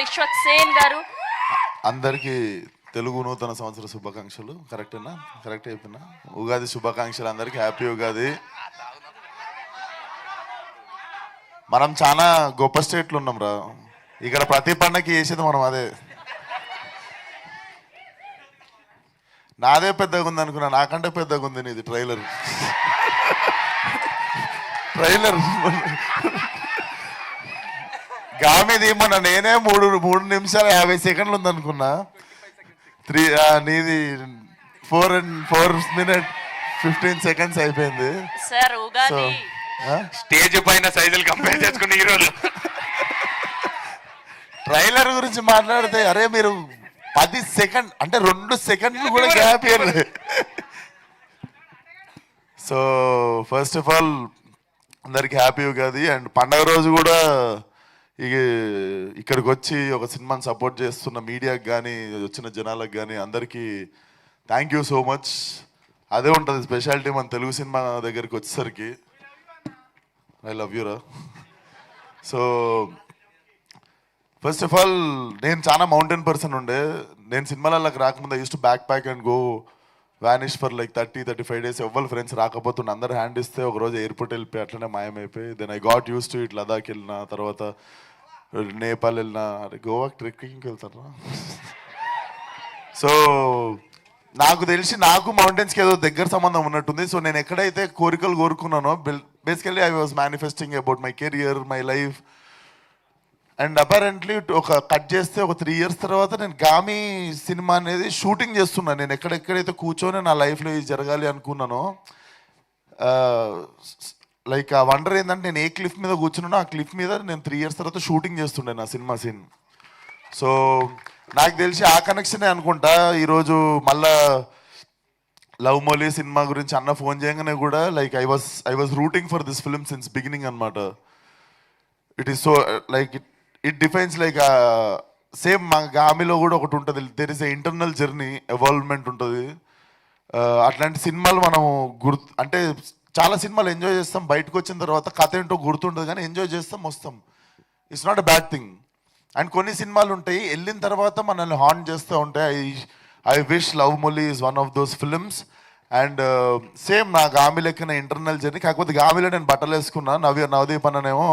విశ్వక్ సేన్ గారు. అందరికీ తెలుగు నూతన సంవత్సర శుభాకాంక్షలు. కరెక్టేనా? కరెక్ట్ అయిపోయినా? ఉగాది శుభాకాంక్షలు అందరికీ. హ్యాపీ ఉగాది. మనం చాలా గొప్ప స్టేట్లు ఉన్నాం రా. ఇక్కడ ప్రతి పండగకి చేసేది మనం అదే. నాదే పెద్దగా ఉంది అనుకున్నా, నాకంటే పెద్దగా ఉంది నీది ట్రైలర్. గామిది మొన్న నేనే 3 నిమిషాలు 50 సెకండ్లు ఉందనుకున్నా. నీది 4 minutes 15 seconds అయిపోయింది. సార్ ఉగాది స్టేజ్ పైన సైజులు కంపేర్ చేసుకుని ఈరోజు ట్రైలర్ గురించి మాట్లాడితే అరే మీరు 10 సెకండ్ అంటే 2 సెకండ్లు కూడా గ్యాప్ ఇవ్వలేదు. సో ఫస్ట్ ఆఫ్ ఆల్ అందరికి హ్యాపీ ఉగాది. అండ్ పండగ రోజు కూడా ఇక్కడికి వచ్చి ఒక సినిమాని సపోర్ట్ చేస్తున్న మీడియాకి కానీ వచ్చిన జనాలకు కానీ అందరికీ థ్యాంక్ యూ సో మచ్. అదే ఉంటుంది స్పెషాలిటీ మన తెలుగు సినిమా దగ్గరికి వచ్చేసరికి. ఐ లవ్ యూ రా. సో ఫస్ట్ ఆఫ్ ఆల్ నేను చాలా మౌంటైన్ పర్సన్ ఉండే. నేను సినిమాలకి రాకముందు used to backpack and go vanish for like 30-35 days. ఎవ్వరు ఫ్రెండ్స్ రాకపోతుండే, అందరు హ్యాండ్ ఇస్తే ఒకరోజు ఎయిర్పోర్ట్ వెళ్ళిపోయి అట్లనే మాయమైపోయి. Then I got used to it. Ladakh వెళ్ళిన తర్వాత నేపాల్ వెళ్ళిన, గోవాకి ట్రెక్కింగ్కి వెళ్తారా. సో నాకు తెలిసి నాకు మౌంటైన్స్కి ఏదో దగ్గర సంబంధం ఉన్నట్టుంది. సో నేను ఎక్కడైతే కోరికలు కోరుకున్నానో basically I was manifesting about my career, my life. And apparently ఒక కట్ చేస్తే ఒక 3 years తర్వాత నేను గామి సినిమా అనేది షూటింగ్ చేస్తున్నాను. నేను ఎక్కడెక్కడైతే కూర్చొని నా లైఫ్లో ఇది జరగాలి అనుకున్నానో, లైక్ ఆ వండర్ ఏంటంటే నేను ఏ క్లిఫ్ మీద కూర్చున్నానో ఆ క్లిఫ్ మీద నేను 3 years తర్వాత షూటింగ్ చేస్తుండే నా సినిమా సీన్. సో నాకు తెలిసి ఆ కనెక్షనే అనుకుంటా. ఈరోజు మళ్ళా లవ్ మొలీ సినిమా గురించి అన్న ఫోన్ చేయగానే కూడా like I was rooting for this film since beginning అనమాట. It is so like it defines like same మా గామిలో కూడా ఒకటి ఉంటుంది, there is a internal journey, evolvement ఉంటుంది. అట్లాంటి సినిమాలు మనం అంటే చాలా సినిమాలు ఎంజాయ్ చేస్తాం, బయటకు వచ్చిన తర్వాత కథ ఏంటో గుర్తుంటుంది కానీ ఎంజాయ్ చేస్తాం వస్తాం. It's not a bad thing. And కొన్ని సినిమాలు ఉంటాయి వెళ్ళిన తర్వాత మనల్ని హార్న్ చేస్తూ ఉంటాయి. I wish love Mouli is one of those films. And same నా గామి లెక్కన ఇంటర్నల్ జర్నీ. కాకపోతే గామిలో నేను బట్టలు వేసుకున్నా, నవదీప్ అన్ననేమో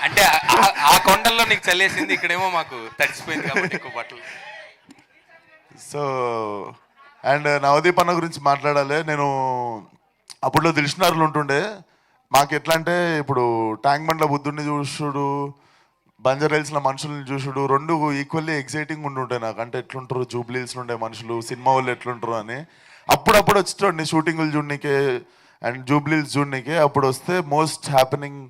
అంటే ఆ కొండల్లో నీకు చల్లేసింది, ఇక్కడేమో మాకు తడిసిపోయింది కాబట్టి ఎక్కువ బట్టలు. సో అండ్ నవదీప్ అన్న గురించి మాట్లాడాలి. నేను అప్పుడులో దిల్షునార్లు ఉంటుండే. మాకు ఎట్లా అంటే ఇప్పుడు ట్యాంక్ బండ్ల బుద్ధుడిని చూసుడు, బంజారాహిల్స్లో మనుషుల్ని చూసుడు 2 ఈక్వల్లీ ఎక్సైటింగ్ ఉంటుంటాయి నాకు. అంటే ఎట్లుంటారు జూబ్లీహిల్స్లో ఉండే మనుషులు, సినిమా వాళ్ళు ఎట్లుంటారు అని. అప్పుడప్పుడు వచ్చేటండి షూటింగులు చూడనీకే అండ్ జూబ్లీహిల్స్ చూడనీకే. అప్పుడు వస్తే మోస్ట్ హ్యాపెనింగ్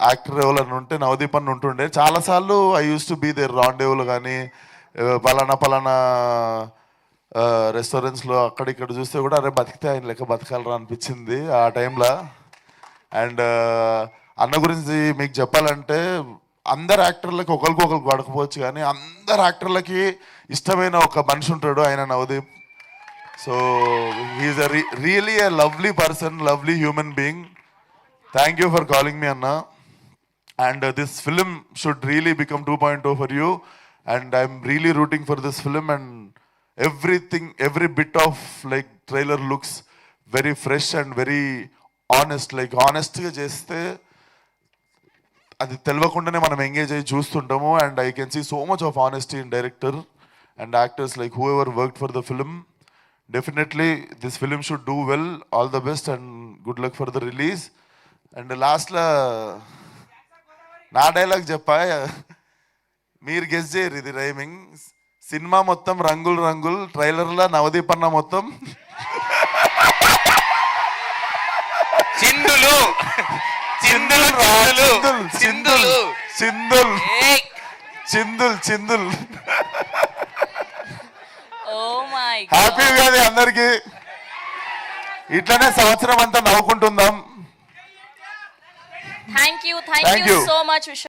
యాక్టర్ ఎవరైనా ఉంటే నవదీప్ అన్న ఉంటుండే. చాలాసార్లు I used to be there రాండేవులు కానీ పలానా రెస్టారెంట్స్లో అక్కడిక్కడ చూస్తే కూడా అరే బతికితే ఆయన లెక్క బతకాలరా అనిపించింది ఆ టైంలో. అండ్ అన్న గురించి మీకు చెప్పాలంటే అందరు యాక్టర్లకి ఒకరికొకరు పడకపోవచ్చు కానీ అందరు యాక్టర్లకి ఇష్టమైన ఒక మనిషి ఉంటాడు, ఆయన Navdeep. So he's a really a lovely person, lovely human being. Thank you for calling me, Anna. And this film should really become 2.0 for you. And I'm really rooting for this film. And everything, every bit of like trailer looks very fresh and very honest. Like honest ga cheste adi telvakundane manam engage ayi choostuntamu. And I can see so much of honesty in director and actors, like whoever worked for the film. Definitely this film should do well. All the best and good luck for the release. And లాస్ట్లో నా dialogue చెప్పా, మీరు guess చేయరు ఇది rhyming. Cinema మొత్తం రంగులు రంగులు, ట్రైలర్లో నవదీప్ అన్న మొత్తం చిందులు చిందులు చిందులు చిందుల్ చిందుల్ చిందుల్. హ్యాపీ ఉగాది అందరికి. ఇట్లనే సంవత్సరం అంతా నవ్వుకుంటుందాం. Thank you so much, Vishwa.